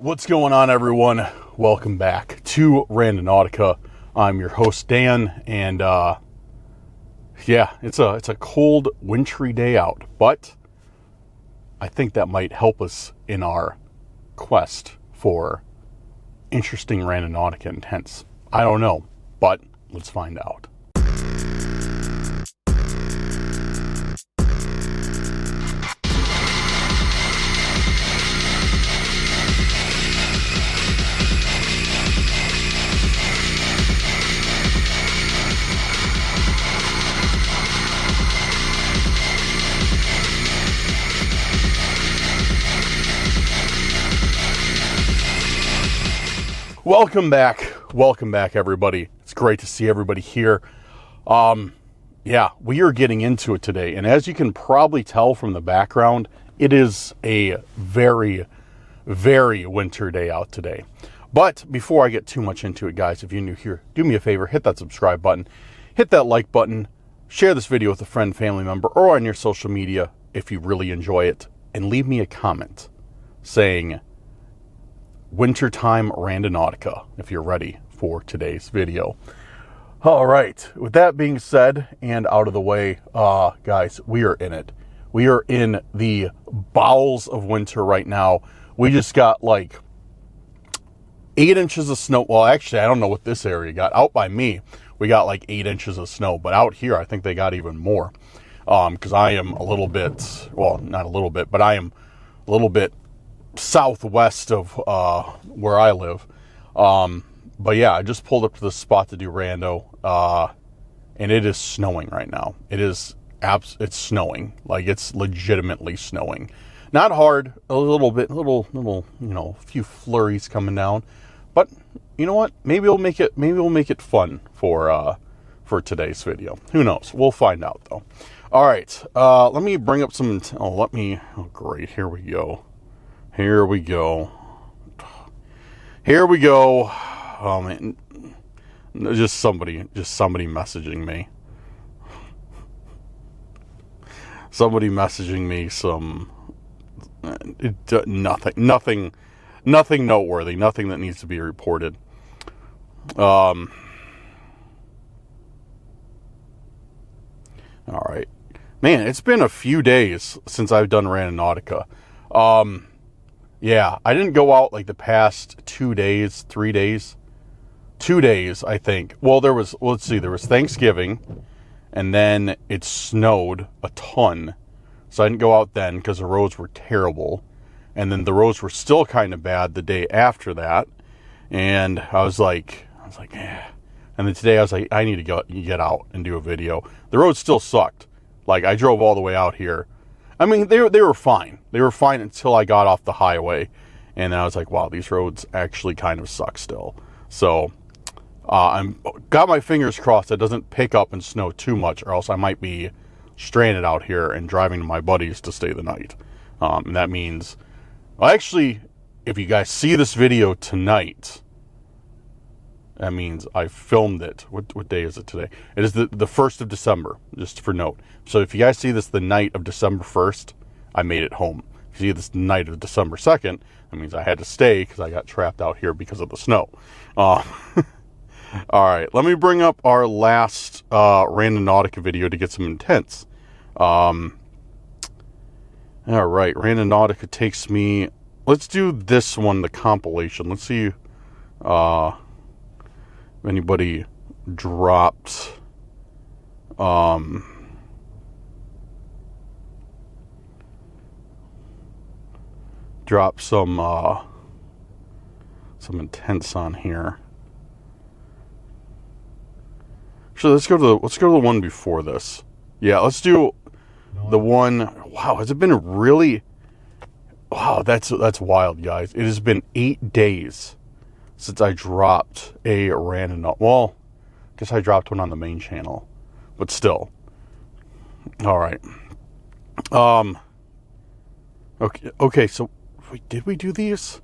What's going on, everyone? Welcome back to Randonautica. I'm your host, Dan, and yeah, it's a cold, wintry day out, but I think that might help us in our quest for interesting Randonautica intents. I don't know, but let's find out. Welcome back, everybody. It's great to see everybody here. Yeah, we are getting into it today, and as you can probably tell from the background, it is a very, very winter day out today. But before I get too much into it, guys, if you're new here, do me a favor, hit that subscribe button, hit that like button, share this video with a friend, family member, or on your social media if you really enjoy it, and leave me a comment saying Wintertime Randonautica if you're ready for today's video. All right, with that being said and out of the way, guys, we are in it. We are in the bowels of winter right now. We just got like 8 inches of snow. Well, actually, I don't know what this area got. Out by me, we got like 8 inches of snow, but out here, I think they got even more. Because I am a little bit, well, not a little bit, but I am a little bit southwest of where I live. But yeah, I just pulled up to the spot to do rando, and it is snowing right now. It's snowing. Like, it's legitimately snowing. Not hard, a little bit, little, a few flurries coming down. But you know what? Maybe we'll make it fun for today's video. Who knows? We'll find out though. All right, let me bring up some. Oh, great. Here we go. Oh man, just somebody messaging me. Somebody messaging me some nothing noteworthy, nothing that needs to be reported. All right, man, it's been a few days since I've done Randonautica. Yeah, I didn't go out like the past 2 days, 3 days. 2 days, I think. Well, there was Thanksgiving, and then it snowed a ton. So I didn't go out then because the roads were terrible. And then the roads were still kind of bad the day after that. And I was like, eh. And then today I was like, I need to get out and do a video. The roads still sucked. Like, I drove all the way out here. I mean, they were fine. They were fine until I got off the highway. And then I was like, wow, these roads actually kind of suck still. So I'm got my fingers crossed it doesn't pick up and snow too much, or else I might be stranded out here and driving to my buddies to stay the night. And that means, well, actually, if you guys see this video tonight, that means I filmed it. What day is it today? It is the 1st of December, just for note. So if you guys see this the night of December 1st, I made it home. If you see this night of December 2nd, that means I had to stay because I got trapped out here because of the snow. All right, let me bring up our last Randonautica video to get some intents. All right, Randonautica takes me... Let's do this one, the compilation. Let's see if anybody dropped... drop some intents on here. So let's go to the one before this. Yeah, let's do the one. Wow, has it been really? Wow, that's wild, guys. It has been 8 days since I dropped a random. Well, I guess I dropped one on the main channel, but still. All right. Okay. So, did we do these?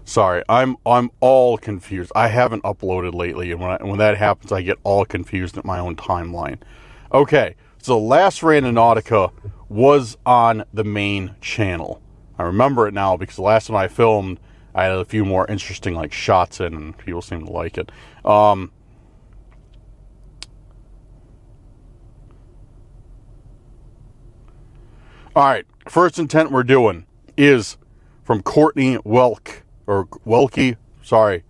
Sorry, I'm all confused. I haven't uploaded lately, and when that happens, I get all confused at my own timeline. Okay, So last Randonautica was on the main channel. I remember it now because the last one I filmed, I had a few more interesting like shots in, and people seem to like it. All right, first intent we're doing is from Courtney Welke. Sorry,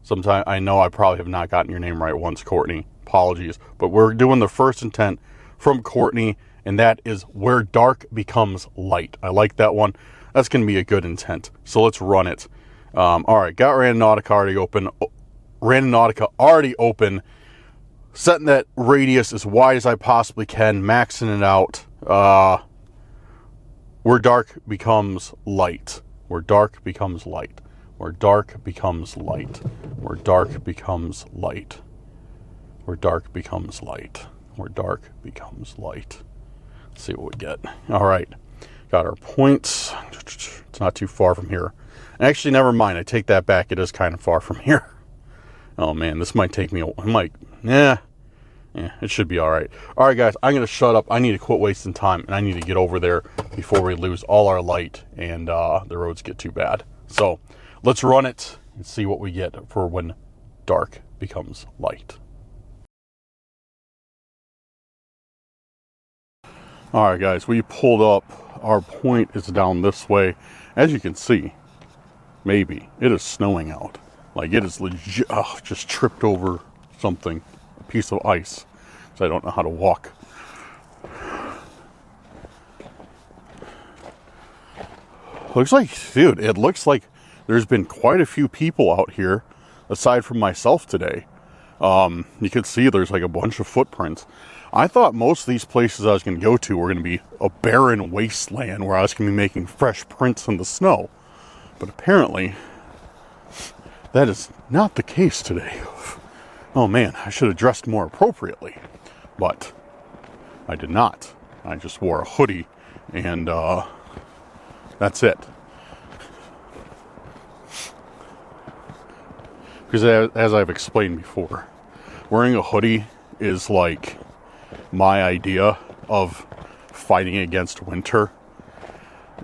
sometime I know I probably have not gotten your name right once, Courtney. Apologies, but we're doing the first intent from Courtney, and that is Where Dark Becomes Light. I like that one. That's going to be a good intent. So let's run it. All right, got Randonautica already open. Setting that radius as wide as I possibly can, maxing it out. Where dark becomes light. Where dark becomes light. Where dark becomes light. Where dark becomes light. Where dark becomes light. Where dark becomes light. Let's see what we get. All right. Got our points. It's not too far from here. Actually, never mind. I take that back. It is kind of far from here. Oh, man. This might take me it should be all right. All right, guys. I'm going to shut up. I need to quit wasting time, and I need to get over there before we lose all our light and the roads get too bad. So let's run it and see what we get for when dark becomes light. All right, guys. We pulled up. Our point is down this way. As you can see, maybe it is snowing out. Like it is legit. Just tripped over something, a piece of ice. So I don't know how to walk. Looks like, dude, it looks like there's been quite a few people out here, aside from myself today. You can see there's like a bunch of footprints. I thought most of these places I was going to go to were going to be a barren wasteland where I was going to be making fresh prints in the snow. But apparently, that is not the case today. Oh man, I should have dressed more appropriately. But I did not. I just wore a hoodie and that's it. Because as I've explained before, wearing a hoodie is like my idea of fighting against winter.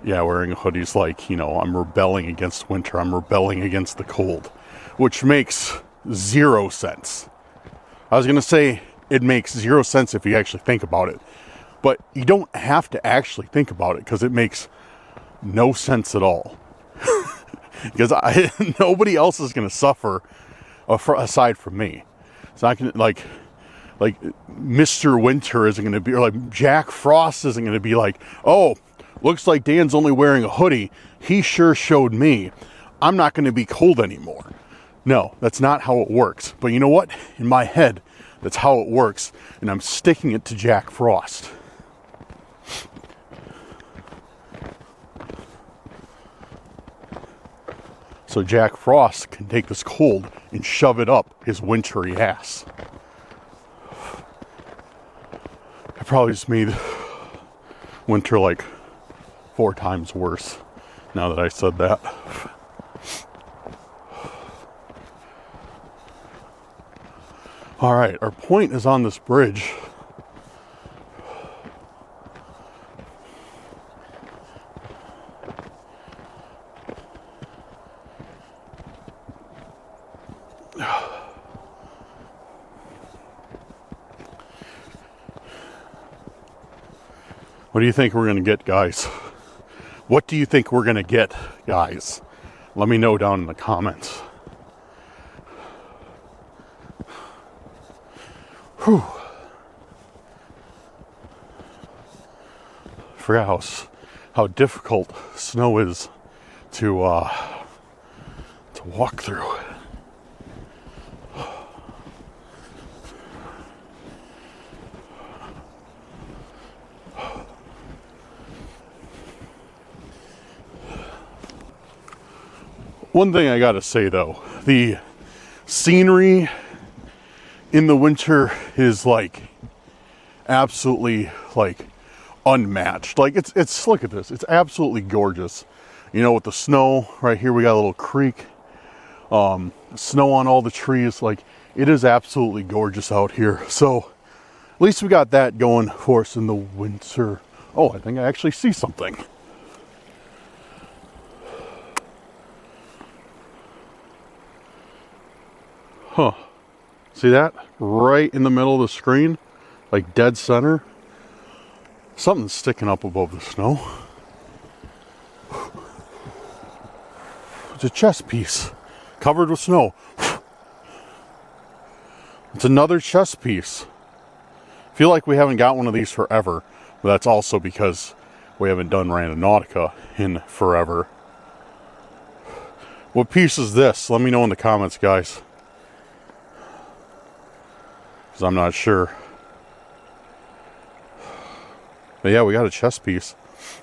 Yeah, wearing a hoodie is like, I'm rebelling against winter. I'm rebelling against the cold, which makes 0 sense. I was going to say it makes 0 sense if you actually think about it, but you don't have to actually think about it because it makes no sense at all. Because nobody else is going to suffer aside from me. It's not going to, like Mr. Winter isn't going to be, or like Jack Frost isn't going to be like, oh, looks like Dan's only wearing a hoodie. He sure showed me. I'm not going to be cold anymore. No, that's not how it works. But you know what? In my head, that's how it works. And I'm sticking it to Jack Frost. So Jack Frost can take this cold and shove it up his wintry ass. I probably just made winter like 4 times worse now that I said that. All right, our point is on this bridge. What do you think we're going to get, guys? What do you think we're going to get, guys? Let me know down in the comments. Whew. Forgot how difficult snow is to walk through. One thing I gotta say though, the scenery in the winter is like absolutely like unmatched. Like it's look at this, it's absolutely gorgeous. With the snow right here, we got a little creek, snow on all the trees. Like it is absolutely gorgeous out here. So At least we got that going for us in the winter. Oh, I think I actually see something. Huh. See that? Right in the middle of the screen? Like dead center. Something's sticking up above the snow. It's a chess piece covered with snow. It's another chess piece. I feel like we haven't got one of these forever, but that's also because we haven't done Randonautica in forever. What piece is this? Let me know in the comments, guys, because I'm not sure. But yeah, we got a chess piece.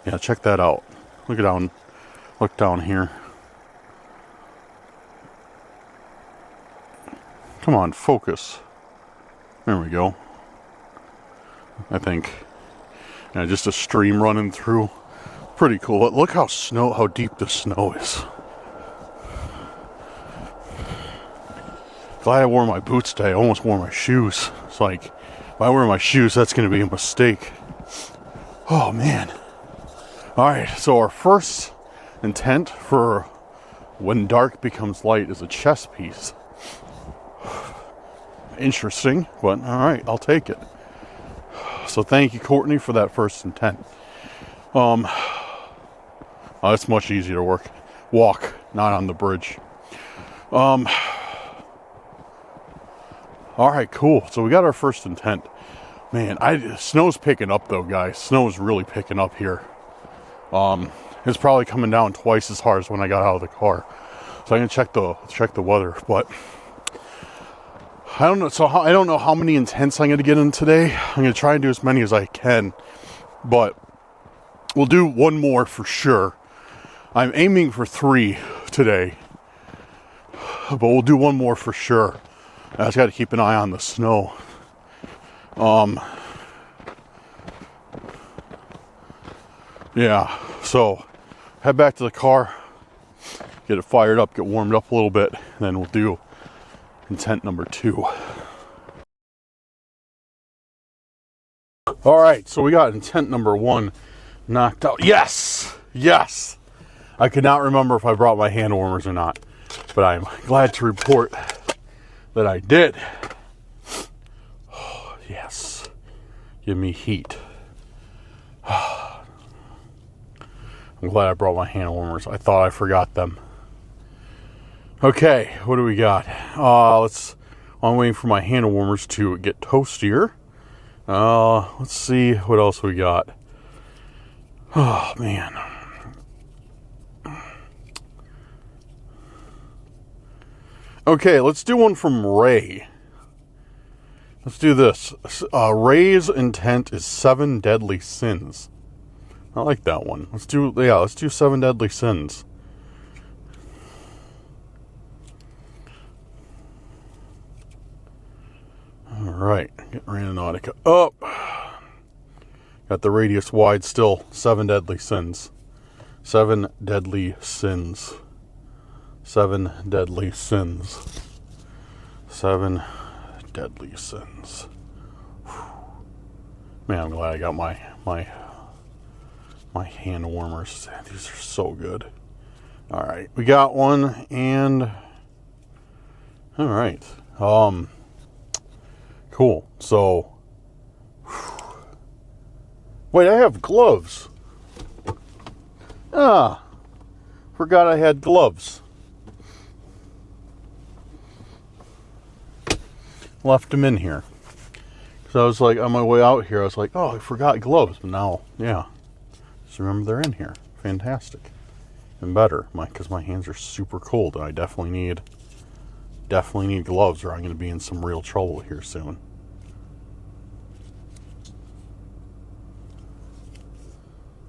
Yeah, check that out. Look down here. Come on, focus. There we go. I think. Yeah, just a stream running through. Pretty cool. Look how deep the snow is. Glad I wore my boots today. I almost wore my shoes. It's like, if I wear my shoes, that's going to be a mistake. Oh, man. Alright, so our first intent for when dark becomes light is a chess piece. Interesting, but alright, I'll take it. So thank you, Courtney, for that first intent. It's much easier to walk, not on the bridge. Alright, cool. So we got our first intent. Man, snow's picking up though, guys. Snow is really picking up here. It's probably coming down twice as hard as when I got out of the car. So I'm gonna check the weather, but I don't know. So I don't know how many intents I'm gonna get in today. I'm gonna try and do as many as I can, but we'll do one more for sure. I'm aiming for 3 today, but we'll do one more for sure. I just got to keep an eye on the snow. Yeah, so head back to the car, get it fired up, get warmed up a little bit, and then we'll do intent number 2. All right, so we got intent number 1 knocked out. Yes, yes. I could not remember if I brought my hand warmers or not, but I'm glad to report that I did. Oh, yes, give me heat. I'm glad I brought my hand warmers. I thought I forgot them. Okay, what do we got? I'm waiting for my hand warmers to get toastier. Let's see what else we got. Oh, man. Okay, let's do one from Ray. Let's do this. Ray's intent is 7 deadly sins. I like that one. Let's do 7 deadly sins. Alright, get Randonautica up. Got the radius wide still. 7 deadly sins. 7 deadly sins. 7 deadly sins. 7 deadly sins. Man, I'm glad I got my hand warmers. These are so good. Alright, we got one, and alright. Cool. So wait, I have gloves. Forgot I had gloves. Left them in here. So I was like, on my way out here, I was like, oh, I forgot gloves. But now, yeah, just remember they're in here. Fantastic. And better, because my hands are super cold, and I definitely need gloves, or I'm going to be in some real trouble here soon.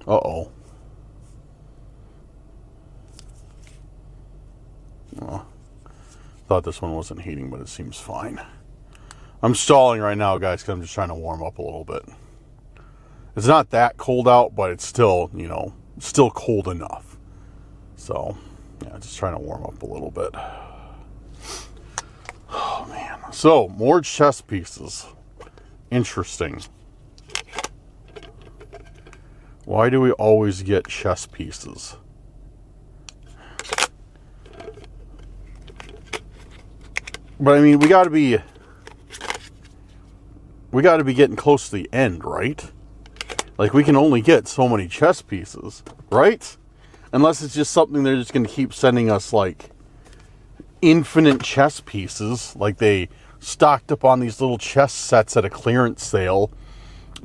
Uh-oh. Oh, thought this one wasn't heating, but it seems fine. I'm stalling right now, guys, because I'm just trying to warm up a little bit. It's not that cold out, but it's still, still cold enough. So, yeah, just trying to warm up a little bit. Oh, man. So, more chess pieces. Interesting. Why do we always get chess pieces? But I mean, we got to be getting close to the end, right? Like, we can only get so many chess pieces, right? Unless it's just something they're just going to keep sending us, like, infinite chess pieces, like they stocked up on these little chess sets at a clearance sale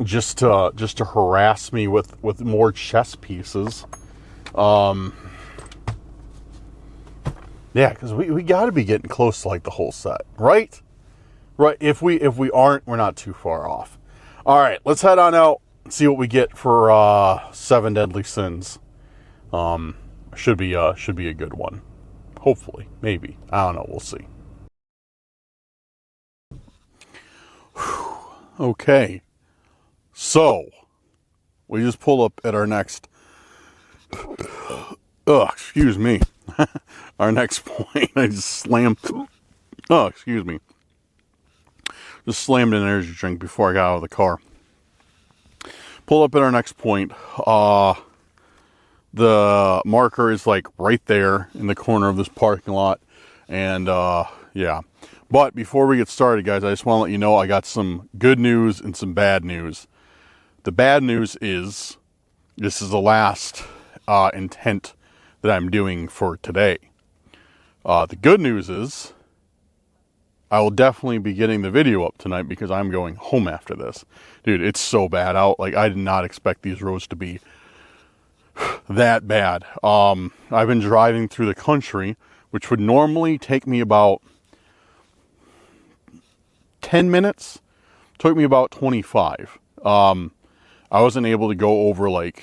just to harass me with more chess pieces. Yeah, because we got to be getting close to like the whole set, right? Right. If we aren't, we're not too far off. All right, let's head on out and see what we get for 7 Deadly Sins. Should be a good one. Hopefully, maybe. I don't know. We'll see. Whew. Okay. So, we just pull up at our next... excuse me. Our next point. I just slammed... excuse me. Just slammed an energy drink before I got out of the car. Pull up at our next point. The marker is like right there in the corner of this parking lot. And, yeah. But before we get started, guys, I just want to let you know I got some good news and some bad news. The bad news is this is the last intent that I'm doing for today. The good news is I will definitely be getting the video up tonight because I'm going home after this. Dude, it's so bad out. Like, I did not expect these roads to be that bad. I've been driving through the country, which would normally take me about 10 minutes. Took me about 25. I wasn't able to go over like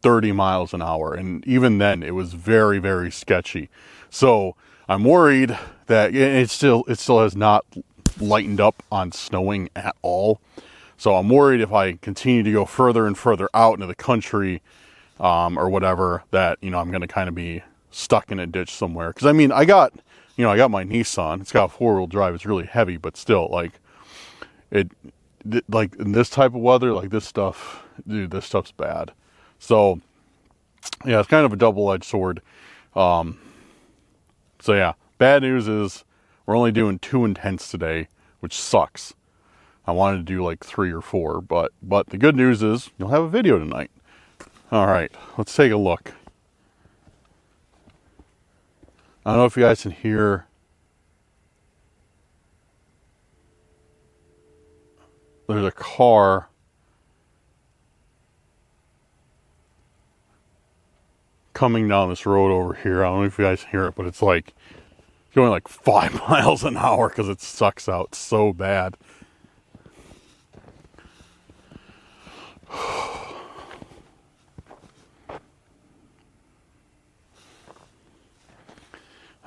30 miles an hour. And even then, it was very, very sketchy. So I'm worried that it still has not lightened up on snowing at all. So I'm worried if I continue to go further and further out into the country, or whatever, that, you know, I'm going to kind of be stuck in a ditch somewhere. Because I mean, I got my Nissan. It's got 4-wheel drive. It's really heavy, but still, like, like in this type of weather, like this stuff, dude, this stuff's bad. So yeah, it's kind of a double-edged sword. So yeah, bad news is we're only doing 2 intents today, which sucks. I wanted to do like 3 or 4, but the good news is you'll have a video tonight. All right, let's take a look. I don't know if you guys can hear. There's a car coming down this road over here. I don't know if you guys can hear it, but it's like going like 5 miles an hour because it sucks out so bad.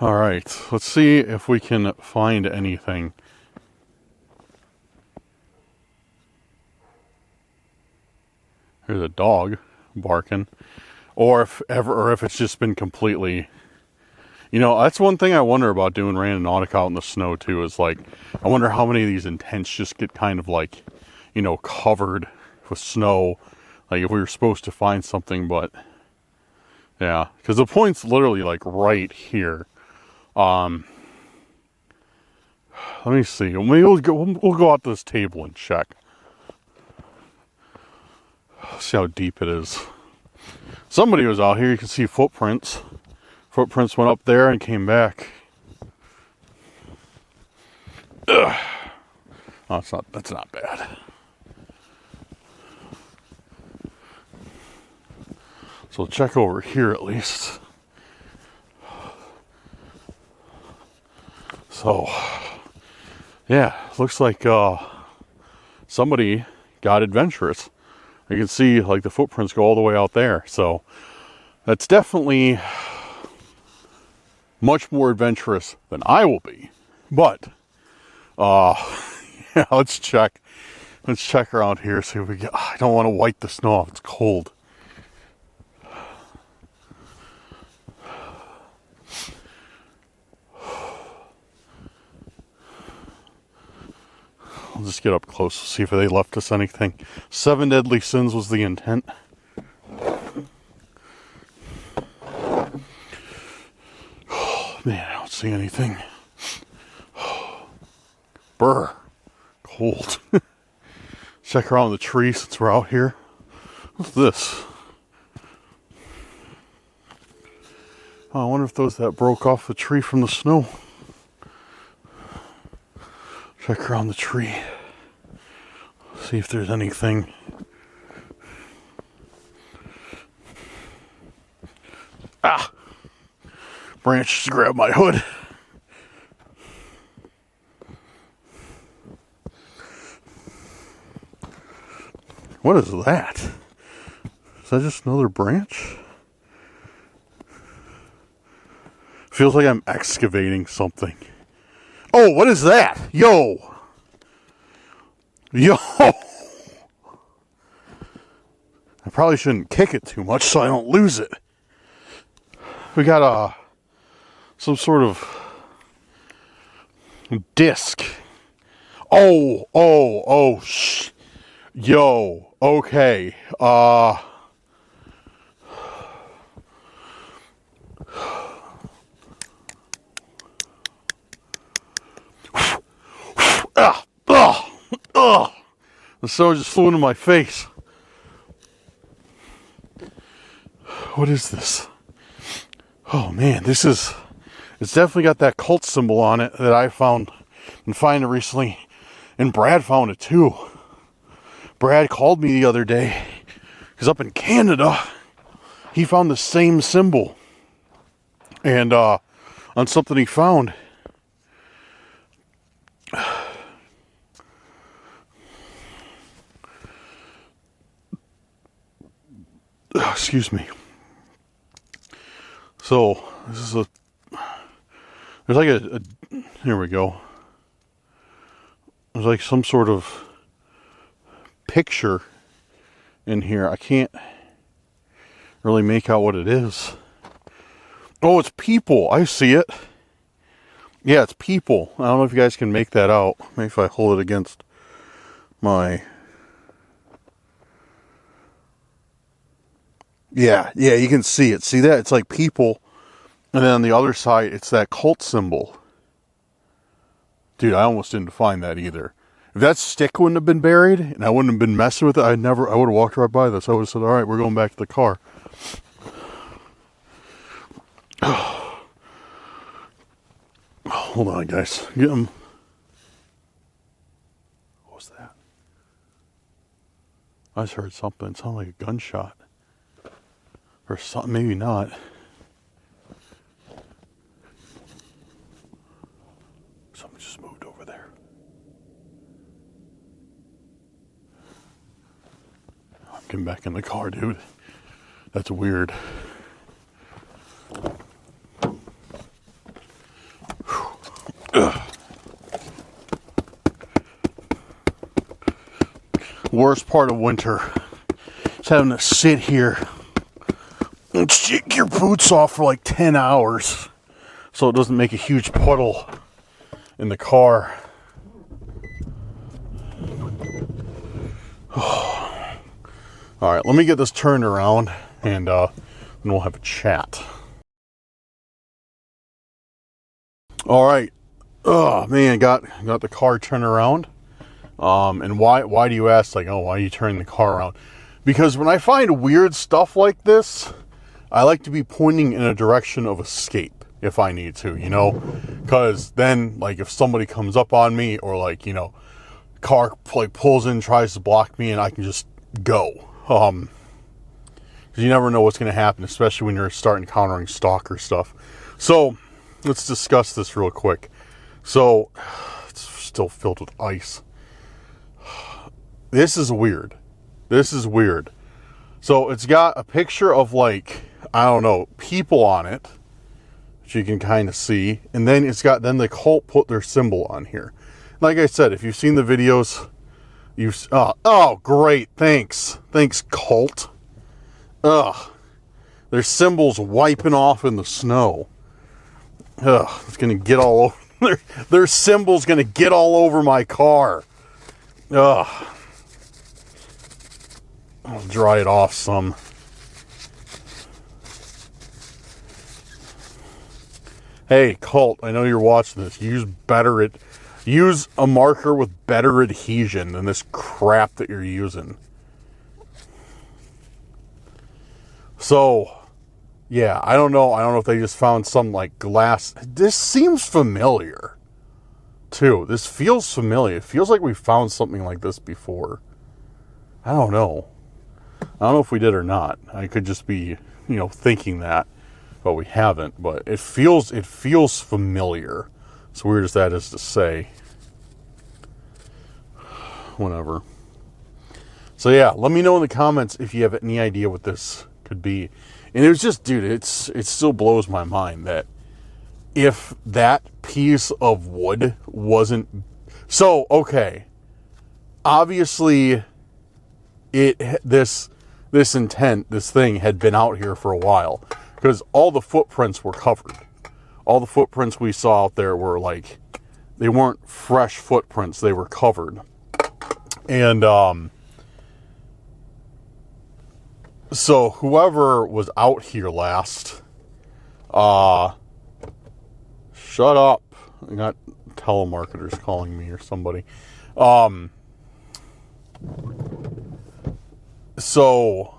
All right, let's see if we can find anything. There's a dog barking, or if it's just been completely, you know, that's one thing I wonder about doing Randonautica out in the snow too, is like, I wonder how many of these intents just get kind of like, you know, covered with snow, like if we were supposed to find something. But yeah, because the point's literally like right here. Let me see. We'll go out to this table and check. See how deep it is. Somebody was out here. You can see footprints. Footprints went up there and came back. Ugh. Oh, that's not bad. So check over here at least. So, yeah, looks like somebody got adventurous. You can see like the footprints go all the way out there. So that's definitely much more adventurous than I will be. But yeah, let's check around here, see if we get. I don't want to wipe the snow off. It's cold. I'll just get up close, see if they left us anything. 7 deadly sins was the intent. Oh, man, I don't see anything. Brr. Cold. Check around the tree since we're out here. What's this? Oh, I wonder if those that broke off the tree from the snow. Check around the tree. See if there's anything. Ah! Branch just grabbed my hood. What is that? Is that just another branch? Feels like I'm excavating something. Oh, what is that? Yo! Yo! I probably shouldn't kick it too much so I don't lose it. We got some sort of disc. Oh, yo, okay. The snow just flew into my face. What is this? Oh man, it's definitely got that cult symbol on it that I found and find it recently. And Brad found it too. Brad called me the other day because up in Canada, he found the same symbol. And on something he found. Excuse me. So, this is there's like a here we go. There's like some sort of picture in here. I can't really make out what it is. Oh, it's people. I see it. Yeah, it's people. I don't know if you guys can make that out. Maybe if I hold it against my... Yeah, you can see it. See that? It's like people. And then on the other side, it's that cult symbol. Dude, I almost didn't find that either. If that stick wouldn't have been buried, and I wouldn't have been messing with it, I would have walked right by this. I would have said, all right, we're going back to the car. Hold on, guys. Get him. What was that? I just heard something. It sounded like a gunshot. Or something, maybe not. Something just moved over there. I'm getting back in the car, dude. That's weird. Worst part of winter is having to sit here and take your boots off for like 10 hours so it doesn't make a huge puddle in the car. Alright, let me get this turned around and then we'll have a chat. Alright. Oh man, got the car turned around. And why do you ask, like, oh, why are you turning the car around? Because when I find weird stuff like this, I like to be pointing in a direction of escape if I need to, you know? Because then, like, if somebody comes up on me or, like, you know, car like pulls in, tries to block me, and I can just go. Because you never know what's going to happen, especially when you're starting encountering stalker stuff. So, let's discuss this real quick. So, it's still filled with ice. This is weird. So, it's got a picture of, like, I don't know, people on it, which you can kind of see. And then it's got, then the cult put their symbol on here. Like I said, if you've seen the videos, oh, great, thanks, cult. Ugh, their symbol's wiping off in the snow. Ugh, it's gonna get all over, their symbol's gonna get all over my car. Ugh. I'll dry it off some. Hey, Cult, I know you're watching this. Use a marker with better adhesion than this crap that you're using. So, yeah, I don't know. I don't know if they just found some, like, glass. This seems familiar, too. This feels familiar. It feels like we found something like this before. I don't know. I don't know if we did or not. I could just be, thinking that. But we haven't. But it feels familiar. As weird as that is to say. Whatever. So yeah, let me know in the comments if you have any idea what this could be. And it was just, dude, it still blows my mind that if that piece of wood wasn't... So, okay. Obviously, this thing had been out here for a while. Because all the footprints were covered. All the footprints we saw out there were like... They weren't fresh footprints. They were covered. And, so whoever was out here last, shut up. I got telemarketers calling me or somebody. So,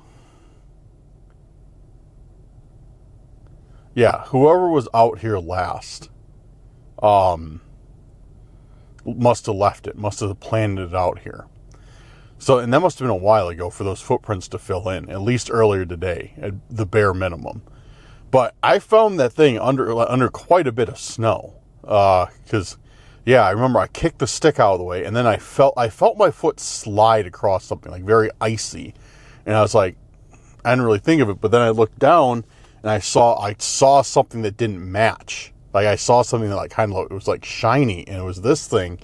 yeah, whoever was out here last, must have left it, must have planted it out here. So, and that must have been a while ago for those footprints to fill in, at least earlier today, at the bare minimum. But I found that thing under quite a bit of snow. Because, yeah, I remember I kicked the stick out of the way, and then I felt my foot slide across something, like very icy. And I was like, I didn't really think of it, but then I looked down, and I saw something that didn't match. Like, I saw something that, like, kind of, it was, like, shiny, and it was this thing.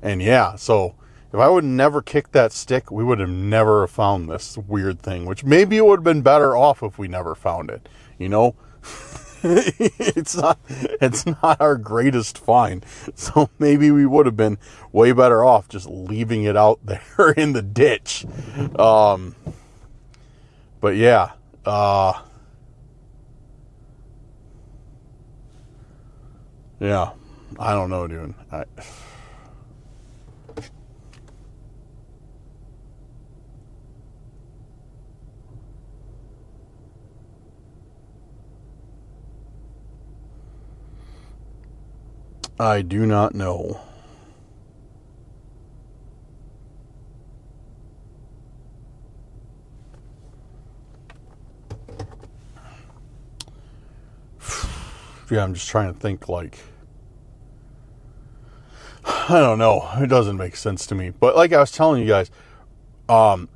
And, yeah, so... If I would never kicked that stick, we would have never found this weird thing, which maybe it would have been better off if we never found it. It's not our greatest find. So maybe we would have been way better off just leaving it out there in the ditch. But yeah, yeah, I don't know, dude. I do not know. Yeah, I'm just trying to think, like... I don't know. It doesn't make sense to me. But like I was telling you guys,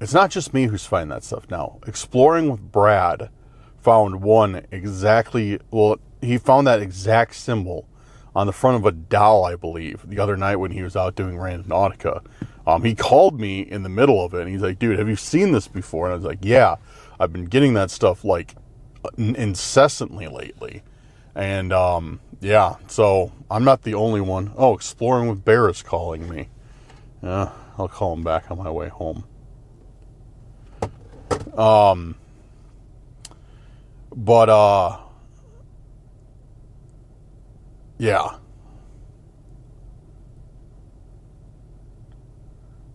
it's not just me who's finding that stuff now. Exploring with Brad found one exactly... Well, he found that exact symbol on the front of a doll, I believe, the other night when he was out doing Randonautica. He called me in the middle of it, and he's like, dude, have you seen this before? And I was like, yeah, I've been getting that stuff, like, incessantly lately. And, yeah, so I'm not the only one. Oh, Exploring with Bear is calling me. Yeah, I'll call him back on my way home. Yeah.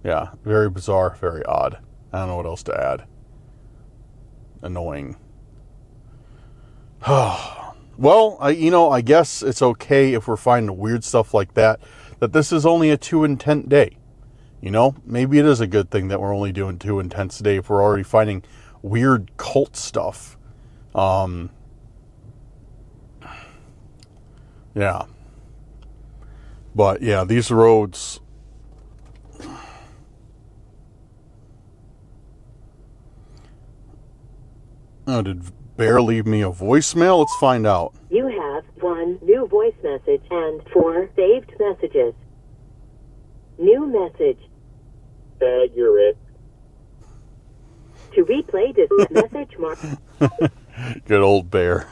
Yeah, very bizarre, very odd. I don't know what else to add. Annoying. Well, I guess it's okay if we're finding weird stuff like that this is only a 2 intent day. Maybe it is a good thing that we're only doing 2 intents a day if we're already finding weird cult stuff. Yeah. But, yeah, these roads... Oh, did Bear leave me a voicemail? Let's find out. You have 1 new voice message and 4 saved messages. New message. Accurate. To replay this message, mark... Good old Bear.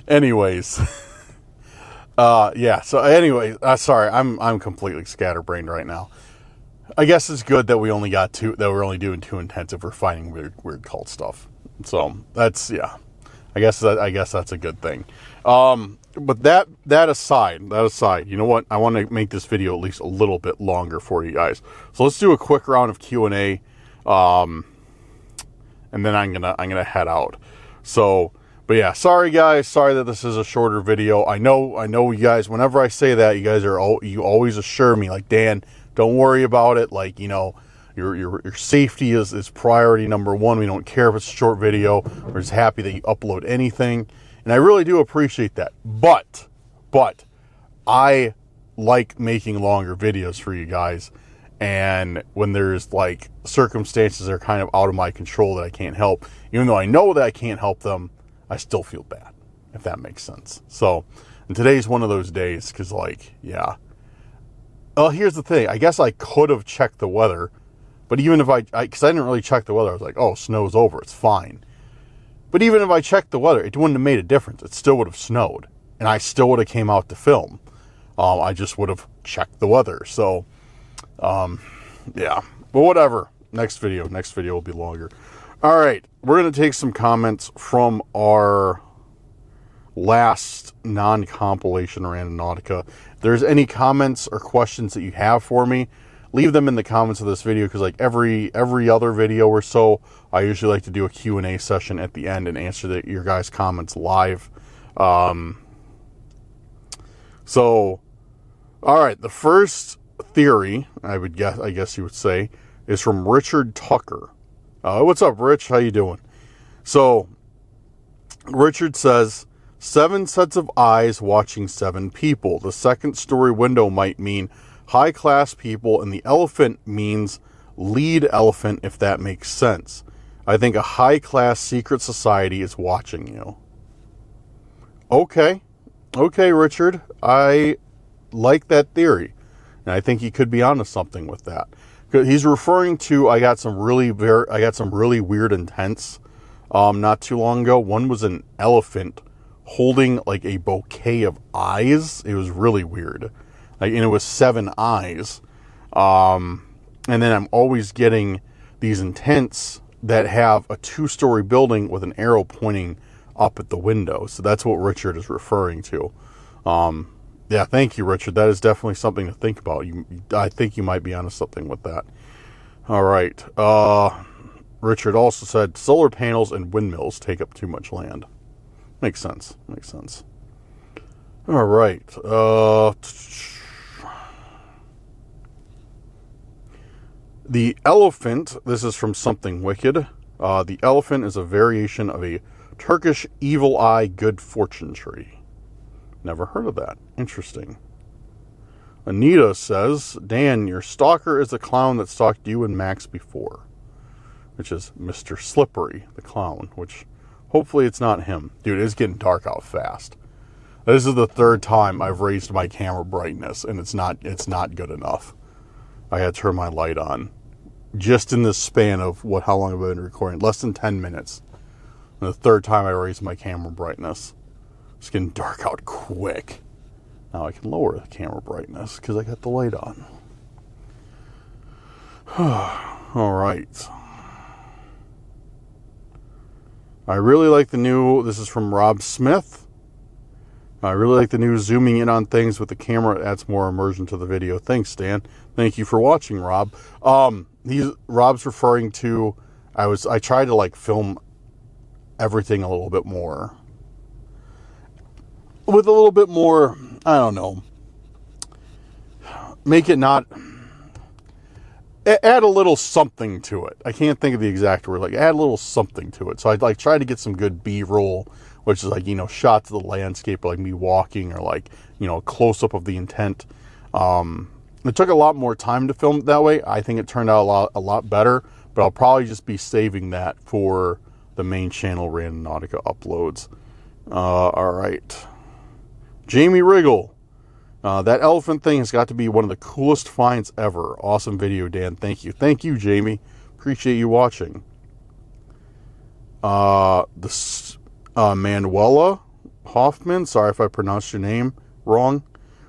Anyways, Yeah. So anyway, sorry, I'm completely scatterbrained right now. I guess it's good that we only got two. That we're only doing 2 intensive. We're finding weird cult stuff. So that's yeah. I guess that's a good thing. But that aside, you know what? I want to make this video at least a little bit longer for you guys. So let's do a quick round of Q&A, and then I'm gonna head out. So, but yeah, sorry guys, sorry that this is a shorter video. I know you guys. Whenever I say that, you guys you always assure me like, Dan, don't worry about it. Like, you know, your safety is priority number one. We don't care if it's a short video. We're just happy that you upload anything. And I really do appreciate that. But I like making longer videos for you guys. And when there's like circumstances that are kind of out of my control that I can't help, even though I know that I can't help them, I still feel bad, if that makes sense. So, and today's one of those days because, like, yeah. Well, here's the thing. I guess I could have checked the weather. But even if because I didn't really check the weather, I was like, oh, snow's over, it's fine. But even if I checked the weather, it wouldn't have made a difference. It still would have snowed. And I still would have came out to film. I just would have checked the weather. So, yeah. But whatever. Next video will be longer. All right. We're going to take some comments from our last non-compilation Randonautica. If there's any comments or questions that you have for me, leave them in the comments of this video, because like every other video or so, I usually like to do a Q&A session at the end and answer your guys' comments live. So, all right, the first theory, I guess you would say, is from Richard Tucker. What's up, Rich? How you doing? So, Richard says, 7 sets of eyes watching 7 people. The second story window might mean high-class people, and the elephant means lead elephant, if that makes sense. I think a high-class secret society is watching you. Okay, Richard. I like that theory, and I think he could be onto something with that. He's referring to, I got some really weird intents not too long ago. One was an elephant holding like a bouquet of eyes. It was really weird. Like, and it was 7 eyes. And then I'm always getting these intents that have a 2-story building with an arrow pointing up at the window. So that's what Richard is referring to. Yeah, thank you, Richard. That is definitely something to think about. I think you might be onto something with that. All right. Richard also said solar panels and windmills take up too much land. Makes sense. All right. The elephant, this is from Something Wicked. The elephant is a variation of a Turkish evil eye good fortune tree. Never heard of that. Interesting. Anita says, Dan, your stalker is the clown that stalked you and Max before. Which is Mr. Slippery, the clown. Which, hopefully it's not him. Dude, it's getting dark out fast. This is the 3rd time I've raised my camera brightness, and it's not good enough. I had to turn my light on. Just in this span of how long have I been recording? Less than 10 minutes. And the 3rd time I raised my camera brightness. It's getting dark out quick. Now I can lower the camera brightness because I got the light on. All right. I really like the new, this is from Rob Smith. I really like the new zooming in on things with the camera. It adds more immersion to the video. Thanks, Dan. Thank you for watching, Rob. Rob's referring to, I tried to like film everything a little bit more. With a little bit more, I don't know. Make it not, add a little something to it. I can't think of the exact word. Like, add a little something to it. So I'd like try to get some good B-roll, which is like, you know, shots of the landscape, or like me walking, or like, you know, a close-up of the intent. It took a lot more time to film it that way. I think it turned out a lot better, but I'll probably just be saving that for the main channel Randonautica uploads. All right. Jamie Riggle. That elephant thing has got to be one of the coolest finds ever. Awesome video, Dan. Thank you. Thank you, Jamie. Appreciate you watching. Manuela Hoffman. Sorry if I pronounced your name wrong.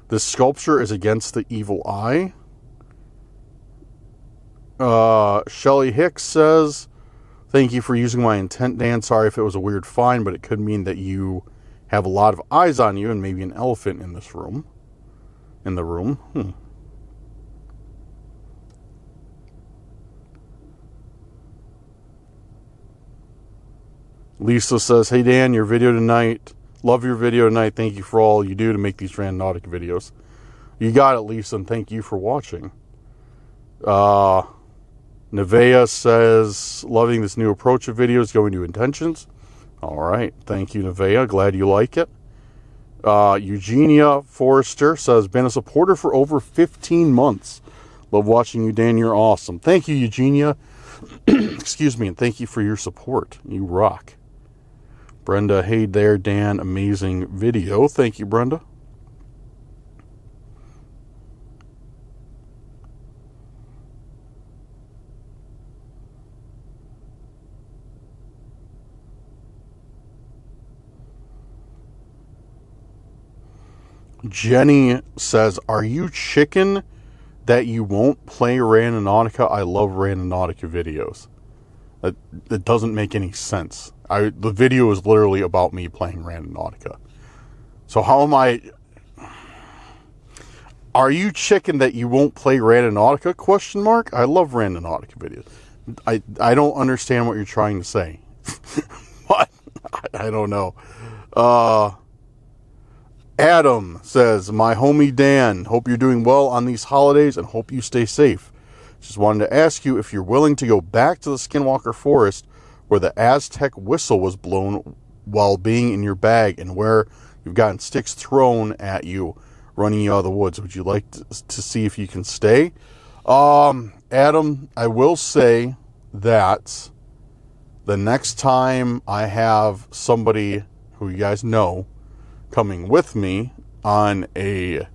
This sculpture is against the evil eye. Shelly Hicks says, thank you for using my intent, Dan. Sorry if it was a weird find, but it could mean that you have a lot of eyes on you and maybe an elephant in this room. In the room. Lisa says, hey Dan, your video tonight. Love your video tonight. Thank you for all you do to make these Randonautica videos. You got it, Lisa, and thank you for watching. Nevea says, loving this new approach of videos, going to intentions. All right. Thank you, Nevea. Glad you like it. Eugenia Forrester says, been a supporter for over 15 months. Love watching you, Dan. You're awesome. Thank you, Eugenia. Excuse me, and thank you for your support. You rock. Brenda, hey there, Dan. Amazing video. Thank you, Brenda. Jenny says, are you chicken that you won't play Randonautica? I love Randonautica videos. That doesn't make any sense. The video is literally about me playing Randonautica. So how am I... Are you chicken that you won't play Randonautica? Question mark. I love Randonautica videos. I don't understand what you're trying to say. What? I don't know. Adam says, my homie Dan, hope you're doing well on these holidays and hope you stay safe. Just wanted to ask you if you're willing to go back to the Skinwalker Forest where the Aztec whistle was blown while being in your bag and where you've gotten sticks thrown at you running you out of the woods. Would you like to see if you can stay? Adam, I will say that the next time I have somebody who you guys know coming with me on a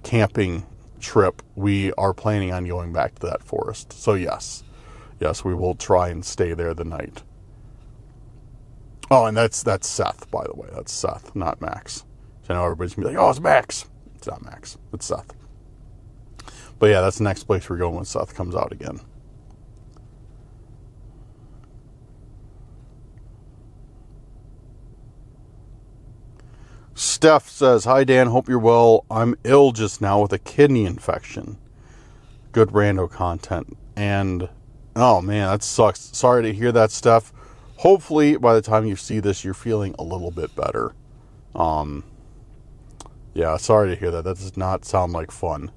camping trip, we are planning on going back to that forest. So yes, we will try and stay there the night. Oh, and that's Seth, by the way. That's Seth, not Max. So I know everybody's gonna be like, oh, it's Max. It's not Max. It's Seth. But yeah, that's the next place we're going when Seth comes out again. Steph says, hi Dan, hope you're well. I'm ill just now with a kidney infection. Good rando content. And, oh man, that sucks. Sorry to hear that, Steph. Hopefully, by the time you see this, you're feeling a little bit better. Yeah, sorry to hear that. That does not sound like fun.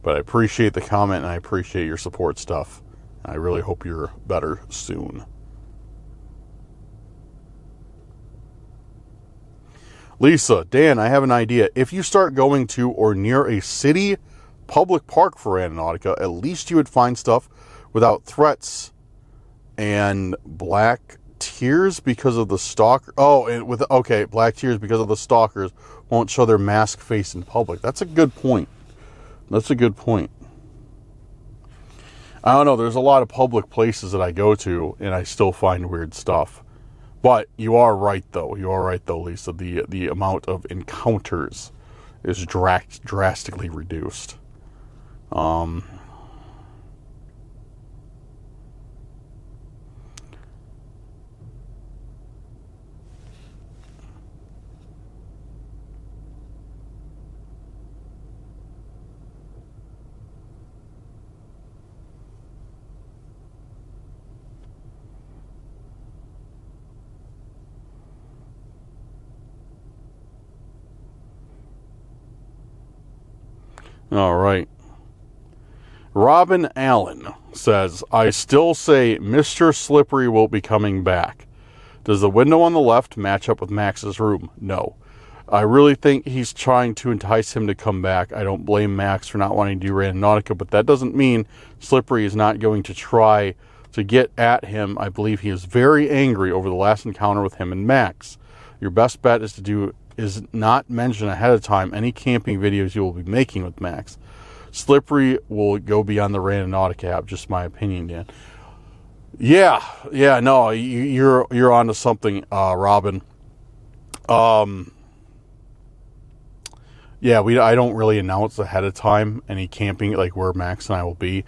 But I appreciate the comment and I appreciate your support stuff. I really hope you're better soon. Lisa, Dan, I have an idea. If you start going to or near a city public park for Randonautica, at least you would find stuff without threats and black tears because of the stalker. Oh, and black tears because of the stalkers won't show their mask face in public. That's a good point. That's a good point. I don't know. There's a lot of public places that I go to and I still find weird stuff. But you are right, though. You are right, though, Lisa. The amount of encounters is drastically reduced. All right. Robin Allen says, I still say Mr. Slippery will be coming back. Does the window on the left match up with Max's room? No. I really think he's trying to entice him to come back. I don't blame Max for not wanting to do Randonautica, but that doesn't mean Slippery is not going to try to get at him. I believe he is very angry over the last encounter with him and Max. Your best bet is not mention ahead of time any camping videos you will be making with Max. Slippery will go beyond the Randonautica app, just my opinion, Dan. Yeah, no, you're onto something, Robin. yeah, I don't really announce ahead of time any camping, like where Max and I will be.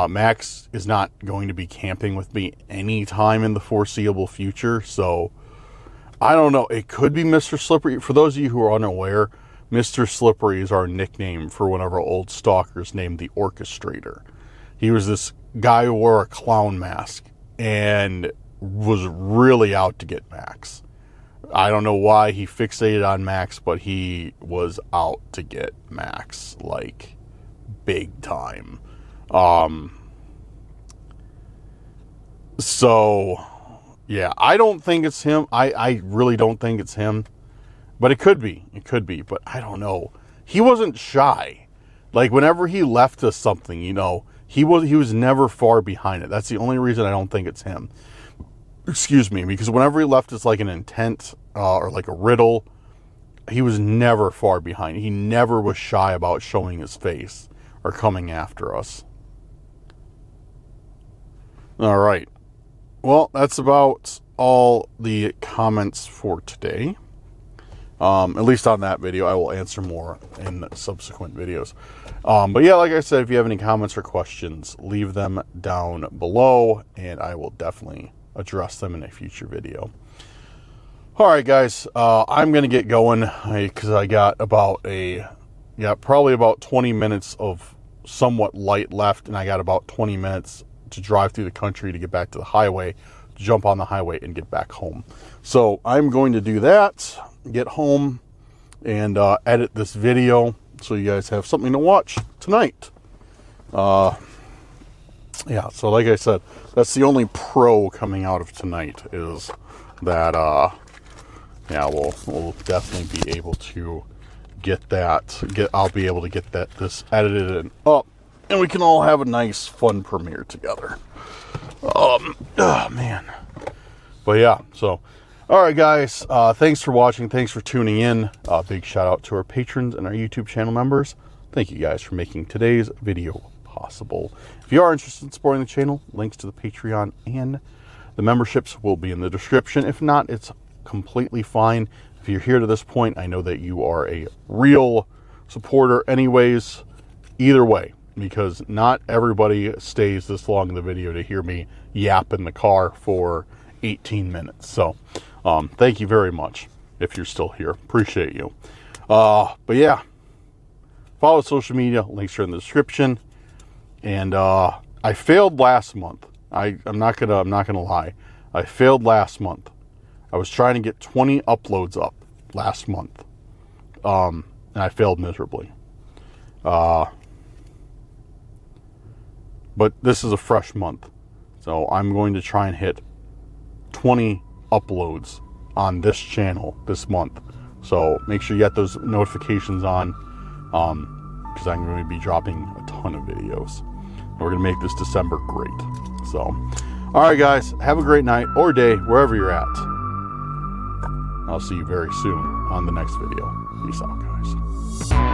Max is not going to be camping with me anytime in the foreseeable future, so I don't know. It could be Mr. Slippery. For those of you who are unaware, Mr. Slippery is our nickname for one of our old stalkers named the Orchestrator. He was this guy who wore a clown mask and was really out to get Max. I don't know why he fixated on Max, but he was out to get Max, like, big time. So, yeah, I don't think it's him. I really don't think it's him. But it could be. It could be, but I don't know. He wasn't shy. Like, whenever he left us something, you know, he was never far behind it. That's the only reason I don't think it's him. Excuse me, because whenever he left us like an intent or like a riddle, he was never far behind. He never was shy about showing his face or coming after us. All right. Well, that's about all the comments for today. At least on that video. I will answer more in subsequent videos. But yeah, like I said, if you have any comments or questions, leave them down below, and I will definitely address them in a future video. All right, guys, I'm going to get going because I got probably about 20 minutes of somewhat light left, and I got about 20 minutes to drive through the country to get back to the highway, jump on the highway, and get back home. So I'm going to do that, get home, and edit this video so you guys have something to watch tonight. Yeah, so like I said, that's the only pro coming out of tonight is that, yeah, we'll definitely be able to I'll be able to get this edited and up, and we can all have a nice, fun premiere together. Oh, man. But yeah, so, all right, guys, thanks for watching. Thanks for tuning in. Big shout out to our patrons and our YouTube channel members. Thank you guys for making today's video possible. If you are interested in supporting the channel, links to the Patreon and the memberships will be in the description. If not, it's completely fine. If you're here to this point, I know that you are a real supporter anyways. Either way, because not everybody stays this long in the video to hear me yap in the car for 18 minutes. So, thank you very much if you're still here. Appreciate you. But yeah, follow social media. Links are in the description. And I failed last month. I'm not gonna lie. I failed last month. I was trying to get 20 uploads up last month, and I failed miserably. But this is a fresh month, so I'm going to try and hit 20 uploads on this channel this month. So make sure you get those notifications on, because I'm going to be dropping a ton of videos. We're going to make this December great. So, all right, guys, have a great night or day, wherever you're at. I'll see you very soon on the next video. Peace out, guys.